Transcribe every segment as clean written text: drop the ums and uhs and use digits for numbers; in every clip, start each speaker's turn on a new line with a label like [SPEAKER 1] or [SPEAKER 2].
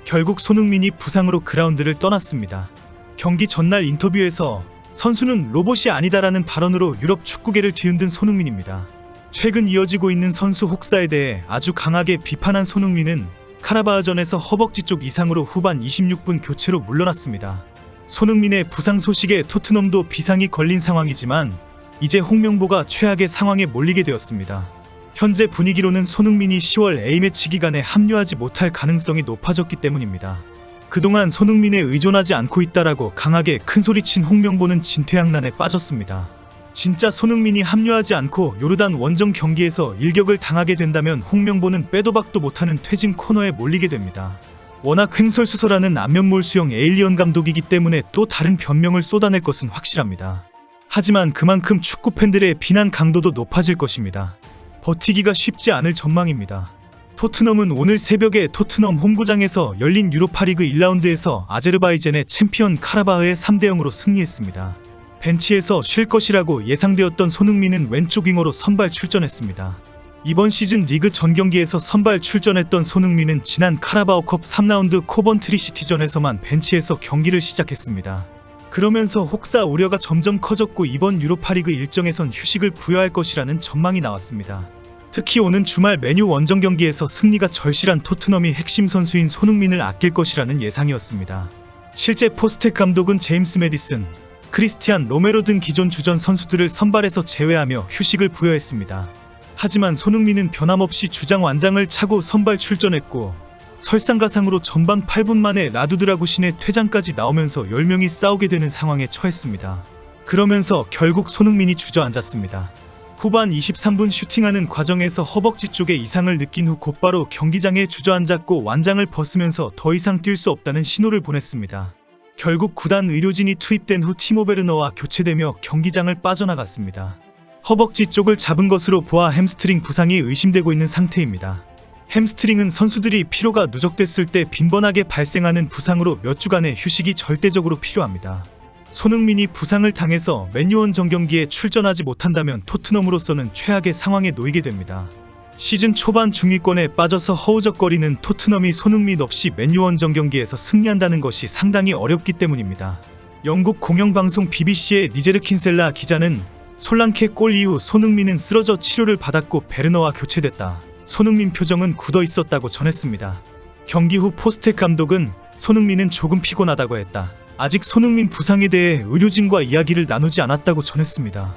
[SPEAKER 1] 결국 손흥민이 부상으로 그라운드를 떠났습니다. 경기 전날 인터뷰에서 선수는 로봇이 아니다라는 발언으로 유럽 축구계를 뒤흔든 손흥민입니다. 최근 이어지고 있는 선수 혹사에 대해 아주 강하게 비판한 손흥민은 카라바흐전에서 허벅지 쪽 이상으로 후반 26분 교체로 물러났습니다. 손흥민의 부상 소식에 토트넘도 비상이 걸린 상황이지만 이제 홍명보가 최악의 상황에 몰리게 되었습니다. 현재 분위기로는 손흥민이 10월 A매치 기간에 합류하지 못할 가능성이 높아졌기 때문입니다. 그동안 손흥민에 의존하지 않고 있다라고 강하게 큰소리친 홍명보는 진퇴양난에 빠졌습니다. 진짜 손흥민이 합류하지 않고 요르단 원정 경기에서 일격을 당하게 된다면 홍명보는 빼도 박도 못하는 퇴진 코너에 몰리게 됩니다. 워낙 횡설수설하는 안면몰수형 에일리언 감독이기 때문에 또 다른 변명을 쏟아낼 것은 확실합니다. 하지만 그만큼 축구 팬들의 비난 강도도 높아질 것입니다. 버티기가 쉽지 않을 전망입니다. 토트넘은 오늘 새벽에 토트넘 홈구장에서 열린 유로파리그 1라운드에서 아제르바이잔의 챔피언 카라바흐에 3대0으로 승리했습니다. 벤치에서 쉴 것이라고 예상되었던 손흥민은 왼쪽 윙어로 선발 출전했습니다. 이번 시즌 리그 전 경기에서 선발 출전했던 손흥민은 지난 카라바오컵 3라운드 코번트리 시티전에서만 벤치에서 경기를 시작했습니다. 그러면서 혹사 우려가 점점 커졌고 이번 유로파리그 일정에선 휴식을 부여할 것이라는 전망이 나왔습니다. 특히 오는 주말 맨유 원정 경기에서 승리가 절실한 토트넘이 핵심 선수인 손흥민을 아낄 것이라는 예상이었습니다. 실제 포스텍 감독은 제임스 매디슨, 크리스티안 로메로 등 기존 주전 선수들을 선발에서 제외하며 휴식을 부여했습니다. 하지만 손흥민은 변함없이 주장 완장을 차고 선발 출전했고 설상가상으로 전반 8분 만에 라두드라구신의 퇴장까지 나오면서 10명이 싸우게 되는 상황에 처했습니다. 그러면서 결국 손흥민이 주저앉았습니다. 후반 23분 슈팅하는 과정에서 허벅지 쪽에 이상을 느낀 후 곧바로 경기장에 주저앉았고 완장을 벗으면서 더 이상 뛸 수 없다는 신호를 보냈습니다. 결국 구단 의료진이 투입된 후 티모 베르너와 교체되며 경기장을 빠져나갔습니다. 허벅지 쪽을 잡은 것으로 보아 햄스트링 부상이 의심되고 있는 상태입니다. 햄스트링은 선수들이 피로가 누적됐을 때 빈번하게 발생하는 부상으로 몇 주간의 휴식이 절대적으로 필요합니다. 손흥민이 부상을 당해서 맨유원 정경기에 출전하지 못한다면 토트넘으로서는 최악의 상황에 놓이게 됩니다. 시즌 초반 중위권에 빠져서 허우적거리는 토트넘이 손흥민 없이 맨유원 정경기에서 승리한다는 것이 상당히 어렵기 때문입니다. 영국 공영방송 BBC의 니제르 킨셀라 기자는 솔랑케 골 이후 손흥민은 쓰러져 치료를 받았고 베르너와 교체됐다. 손흥민 표정은 굳어 있었다고 전했습니다. 경기 후 포스텍 감독은 손흥민은 조금 피곤하다고 했다. 아직 손흥민 부상에 대해 의료진과 이야기를 나누지 않았다고 전했습니다.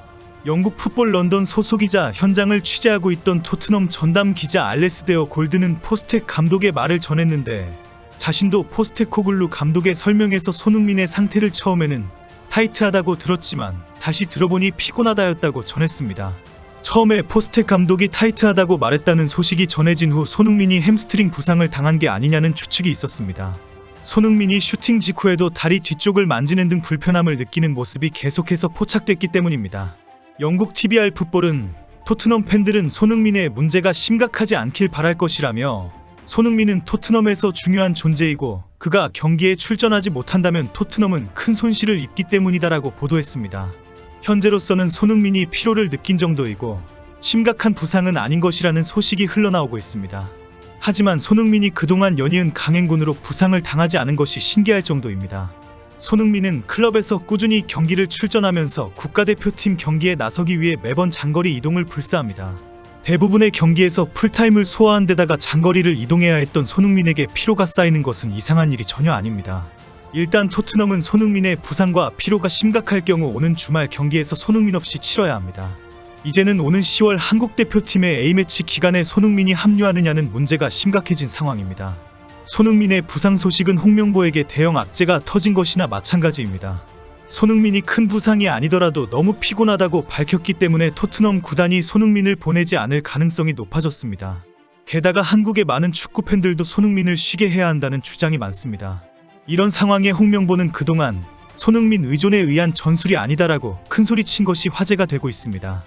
[SPEAKER 1] 영국 풋볼 런던 소속이자 현장을 취재하고 있던 토트넘 전담 기자 알레스데어 골드는 포스텍 감독의 말을 전했는데 자신도 포스테코글루 감독의 설명에서 손흥민의 상태를 처음에는 타이트하다고 들었지만 다시 들어보니 피곤하다였다고 전했습니다. 처음에 포스텍 감독이 타이트하다고 말했다는 소식이 전해진 후 손흥민이 햄스트링 부상을 당한 게 아니냐는 추측이 있었습니다. 손흥민이 슈팅 직후에도 다리 뒤쪽을 만지는 등 불편함을 느끼는 모습이 계속해서 포착됐기 때문입니다. 영국 TVR 풋볼은 토트넘 팬들은 손흥민의 문제가 심각하지 않길 바랄 것이라며 손흥민은 토트넘에서 중요한 존재이고 그가 경기에 출전하지 못한다면 토트넘은 큰 손실을 입기 때문이다라고 보도했습니다. 현재로서는 손흥민이 피로를 느낀 정도이고 심각한 부상은 아닌 것이라는 소식이 흘러나오고 있습니다. 하지만 손흥민이 그동안 연이은 강행군으로 부상을 당하지 않은 것이 신기할 정도입니다. 손흥민은 클럽에서 꾸준히 경기를 출전하면서 국가대표팀 경기에 나서기 위해 매번 장거리 이동을 불사합니다. 대부분의 경기에서 풀타임을 소화한 데다가 장거리를 이동해야 했던 손흥민에게 피로가 쌓이는 것은 이상한 일이 전혀 아닙니다. 일단 토트넘은 손흥민의 부상과 피로가 심각할 경우 오는 주말 경기에서 손흥민 없이 치러야 합니다. 이제는 오는 10월 한국대표팀의 A매치 기간에 손흥민이 합류하느냐는 문제가 심각해진 상황입니다. 손흥민의 부상 소식은 홍명보에게 대형 악재가 터진 것이나 마찬가지입니다. 손흥민이 큰 부상이 아니더라도 너무 피곤하다고 밝혔기 때문에 토트넘 구단이 손흥민을 보내지 않을 가능성이 높아졌습니다. 게다가 한국의 많은 축구 팬들도 손흥민을 쉬게 해야 한다는 주장이 많습니다. 이런 상황에 홍명보는 그동안 손흥민 의존에 의한 전술이 아니다라고 큰소리친 것이 화제가 되고 있습니다.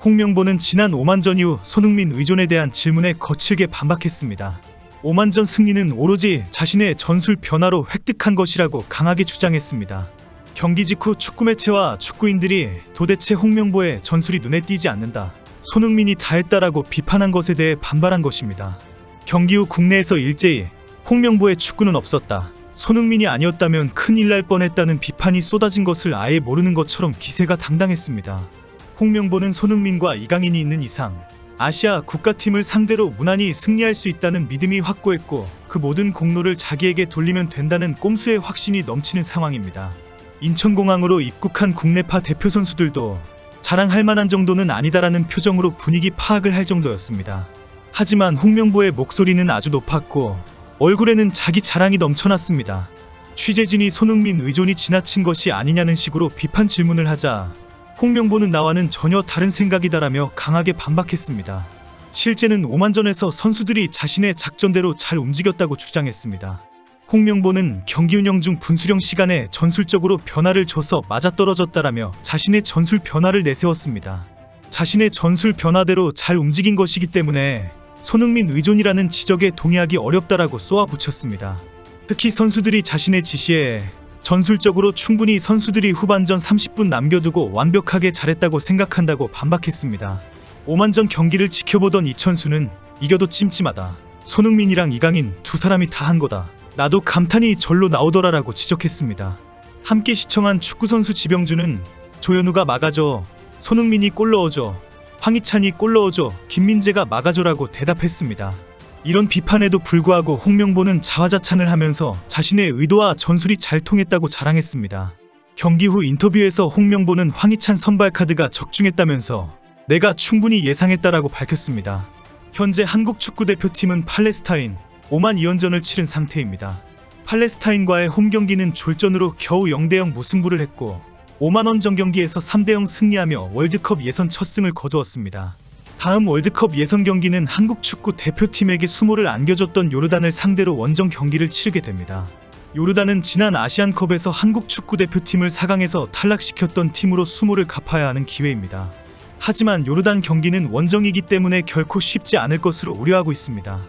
[SPEAKER 1] 홍명보는 지난 오만전 이후 손흥민 의존에 대한 질문에 거칠게 반박했습니다. 오만전 승리는 오로지 자신의 전술 변화로 획득한 것이라고 강하게 주장했습니다. 경기 직후 축구 매체와 축구인들이 도대체 홍명보의 전술이 눈에 띄지 않는다. 손흥민이 다 했다라고 비판한 것에 대해 반발한 것입니다. 경기 후 국내에서 일제히 홍명보의 축구는 없었다, 손흥민이 아니었다면 큰일 날 뻔했다는 비판이 쏟아진 것을 아예 모르는 것처럼 기세가 당당했습니다. 홍명보는 손흥민과 이강인이 있는 이상 아시아 국가팀을 상대로 무난히 승리할 수 있다는 믿음이 확고했고, 그 모든 공로를 자기에게 돌리면 된다는 꼼수의 확신이 넘치는 상황입니다. 인천공항으로 입국한 국내파 대표 선수들도 자랑할 만한 정도는 아니다라는 표정으로 분위기 파악을 할 정도였습니다. 하지만 홍명보의 목소리는 아주 높았고 얼굴에는 자기 자랑이 넘쳐났습니다. 취재진이 손흥민 의존이 지나친 것이 아니냐는 식으로 비판 질문을 하자 홍명보는 나와는 전혀 다른 생각이다라며 강하게 반박했습니다. 실제는 오만전에서 선수들이 자신의 작전대로 잘 움직였다고 주장했습니다. 홍명보는 경기 운영 중 분수령 시간에 전술적으로 변화를 줘서 맞아떨어졌다라며 자신의 전술 변화를 내세웠습니다. 자신의 전술 변화대로 잘 움직인 것이기 때문에 손흥민 의존이라는 지적에 동의하기 어렵다라고 쏘아붙였습니다. 특히 선수들이 자신의 지시에 전술적으로 충분히 선수들이 후반전 30분 남겨두고 완벽하게 잘했다고 생각한다고 반박했습니다. 오만전 경기를 지켜보던 이천수는 이겨도 찜찜하다, 손흥민이랑 이강인 두 사람이 다 한 거다, 나도 감탄이 절로 나오더라라고 지적했습니다. 함께 시청한 축구선수 지병주는 조현우가 막아줘, 손흥민이 골 넣어줘, 황희찬이 골 넣어줘, 김민재가 막아줘라고 대답했습니다. 이런 비판에도 불구하고 홍명보는 자화자찬을 하면서 자신의 의도와 전술이 잘 통했다고 자랑했습니다. 경기 후 인터뷰에서 홍명보는 황희찬 선발 카드가 적중했다면서 내가 충분히 예상했다라고 밝혔습니다. 현재 한국 축구대표팀은 팔레스타인, 오만 2연전을 치른 상태입니다. 팔레스타인과의 홈경기는 졸전으로 겨우 0대0 무승부를 했고 오만원전 경기에서 3대0 승리하며 월드컵 예선 첫 승을 거두었습니다. 다음 월드컵 예선 경기는 한국 축구 대표팀에게 수모를 안겨줬던 요르단을 상대로 원정 경기를 치르게 됩니다. 요르단은 지난 아시안컵에서 한국 축구 대표팀을 4강에서 탈락시켰던 팀으로 수모를 갚아야 하는 기회입니다. 하지만 요르단 경기는 원정이기 때문에 결코 쉽지 않을 것으로 우려하고 있습니다.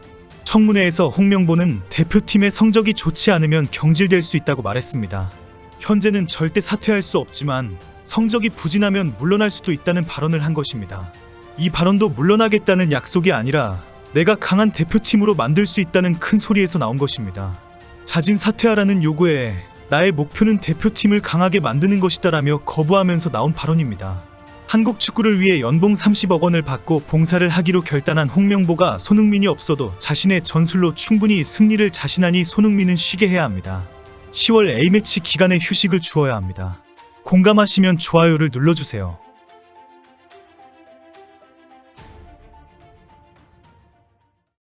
[SPEAKER 1] 청문회에서 홍명보는 대표팀의 성적이 좋지 않으면 경질될 수 있다고 말했습니다. 현재는 절대 사퇴할 수 없지만 성적이 부진하면 물러날 수도 있다는 발언을 한 것입니다. 이 발언도 물러나겠다는 약속이 아니라 내가 강한 대표팀으로 만들 수 있다는 큰 소리에서 나온 것입니다. 자진 사퇴하라는 요구에 나의 목표는 대표팀을 강하게 만드는 것이다라며 거부하면서 나온 발언입니다. 한국 축구를 위해 연봉 30억 원을 받고 봉사를 하기로 결단한 홍명보가 손흥민이 없어도 자신의 전술로 충분히 승리를 자신하니 손흥민은 쉬게 해야 합니다. 10월 A매치 기간에 휴식을 주어야 합니다. 공감하시면 좋아요를 눌러주세요.